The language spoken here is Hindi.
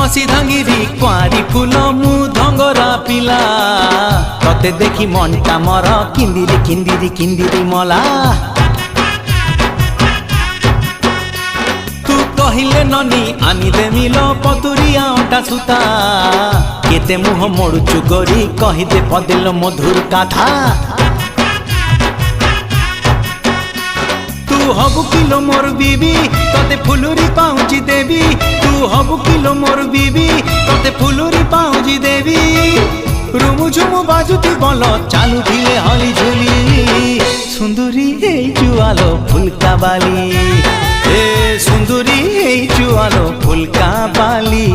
कसी धांगिरी कुआरी फूल मु धंगरा पिला तते देखी मनटा मर किंदिरी किंदिरी किंदिरी मला तू कहिले ननी आनी देमिल पतुरिया अटा सुता केते मुह मोड़ुचु गोरी कहिदे पदिल मधुर कथा तू हबु किलो मोर बीबी तते फुलुरी पाउची देवी तू हबु किलो मोर बीबी तते फुलुरी पाउची देवी रुमु झुमु बाजुती बोल चालू धिले हली झुली सुंदरी हे जुआलो फुलका बाली ए सुंदरी हे जुआलो फुलका बाली।